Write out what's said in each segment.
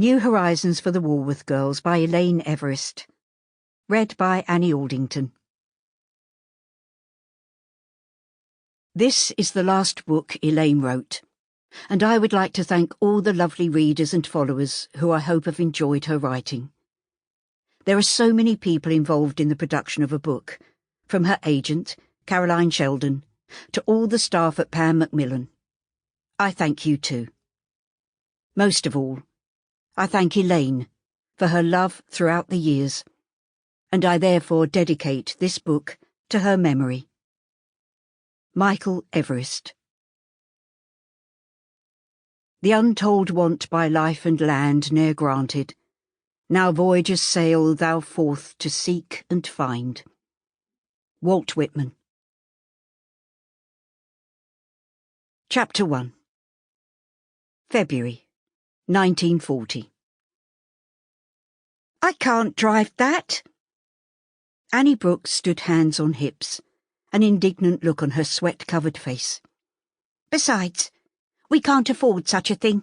New Horizons for the Woolworths Girls by Elaine Everest. Read by Annie Aldington. This is the last book Elaine wrote, and I would like to thank all the lovely readers and followers who I hope have enjoyed her writing. There are so many people involved in the production of a book, from her agent, Caroline Sheldon, to all the staff at Macmillan. I thank you too. Most of all, I thank Elaine for her love throughout the years, and I therefore dedicate this book to her memory. Michael Everest. The untold want by life and land ne'er granted, now voyagers sail thou forth to seek and find. Walt Whitman. Chapter 1. February, 1940. I can't drive that. Annie Brooks stood hands on hips, an indignant look on her sweat-covered face. Besides, we can't afford such a thing.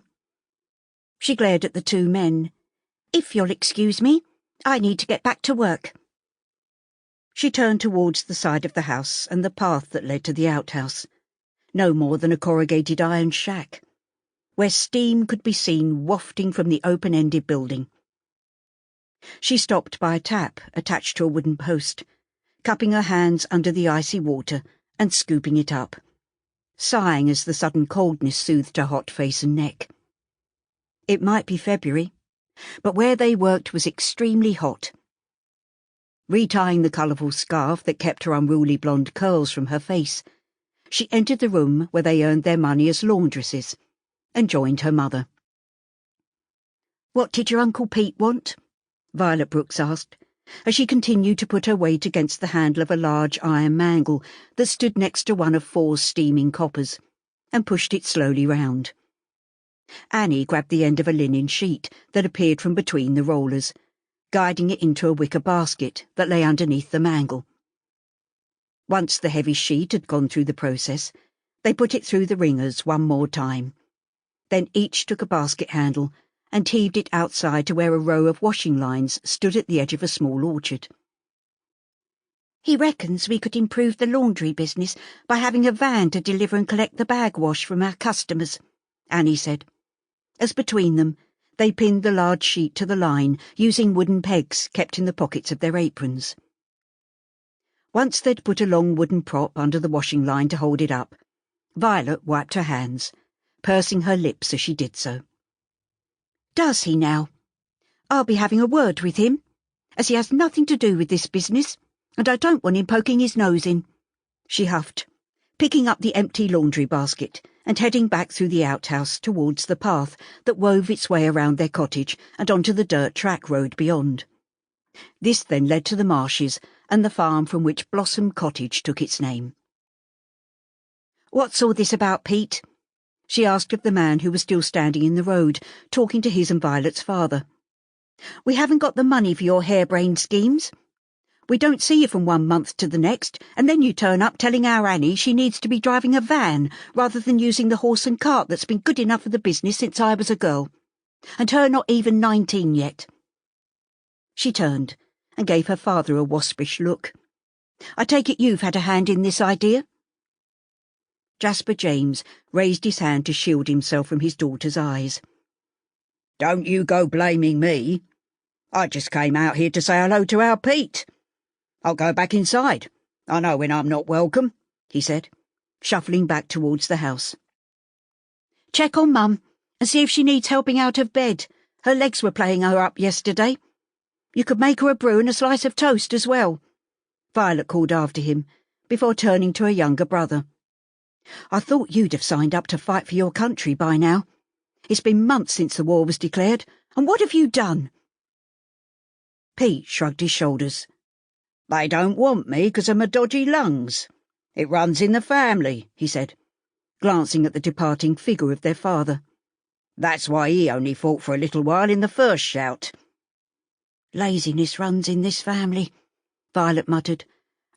She glared at the two men. If you'll excuse me, I need to get back to work. She turned towards the side of the house and the path that led to the outhouse, no more than a corrugated iron shack, where steam could be seen wafting from the open-ended building. She stopped by a tap attached to a wooden post, cupping her hands under the icy water and scooping it up, sighing as the sudden coldness soothed her hot face and neck. It might be February, but where they worked was extremely hot. Retying the colourful scarf that kept her unruly blonde curls from her face, she entered the room where they earned their money as laundresses, and joined her mother. "What did your Uncle Pete want?" Violet Brooks asked, as she continued to put her weight against the handle of a large iron mangle that stood next to one of 4 steaming coppers, and pushed it slowly round. Annie grabbed the end of a linen sheet that appeared from between the rollers, guiding it into a wicker basket that lay underneath the mangle. Once the heavy sheet had gone through the process, they put it through the ringers one more time. Then each took a basket handle and heaved it outside to where a row of washing lines stood at the edge of a small orchard. "He reckons we could improve the laundry business by having a van to deliver and collect the bag wash from our customers," Annie said, as between them they pinned the large sheet to the line using wooden pegs kept in the pockets of their aprons. Once they'd put a long wooden prop under the washing line to hold it up, Violet wiped her hands, pursing her lips as she did so. "Does he now? I'll be having a word with him, as he has nothing to do with this business, and I don't want him poking his nose in," she huffed, picking up the empty laundry basket and heading back through the outhouse towards the path that wove its way around their cottage and onto the dirt track road beyond. This then led to the marshes and the farm from which Blossom Cottage took its name. "What's all this about, Pete?" she asked of the man who was still standing in the road, talking to his and Violet's father. "We haven't got the money for your harebrained schemes. We don't see you from one month to the next, and then you turn up telling our Annie she needs to be driving a van rather than using the horse and cart that's been good enough for the business since I was a girl, and her not even 19 yet." She turned and gave her father a waspish look. "I take it you've had a hand in this idea?" Jasper James raised his hand to shield himself from his daughter's eyes. "Don't you go blaming me. I just came out here to say hello to our Pete. I'll go back inside. I know when I'm not welcome," he said, shuffling back towards the house. "Check on Mum and see if she needs helping out of bed. Her legs were playing her up yesterday. You could make her a brew and a slice of toast as well," Violet called after him, before turning to her younger brother. "I thought you'd have signed up to fight for your country by now. It's been months since the war was declared, and what have you done?" Pete shrugged his shoulders. "They don't want me because of my dodgy lungs. It runs in the family," he said, glancing at the departing figure of their father. "That's why he only fought for a little while in the first shout." "Laziness runs in this family," Violet muttered,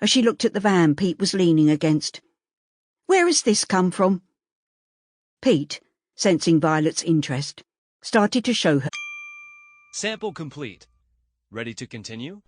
as she looked at the van Pete was leaning against. "Where has this come from?" Pete, sensing Violet's interest, started to show her Sample complete. Ready to continue?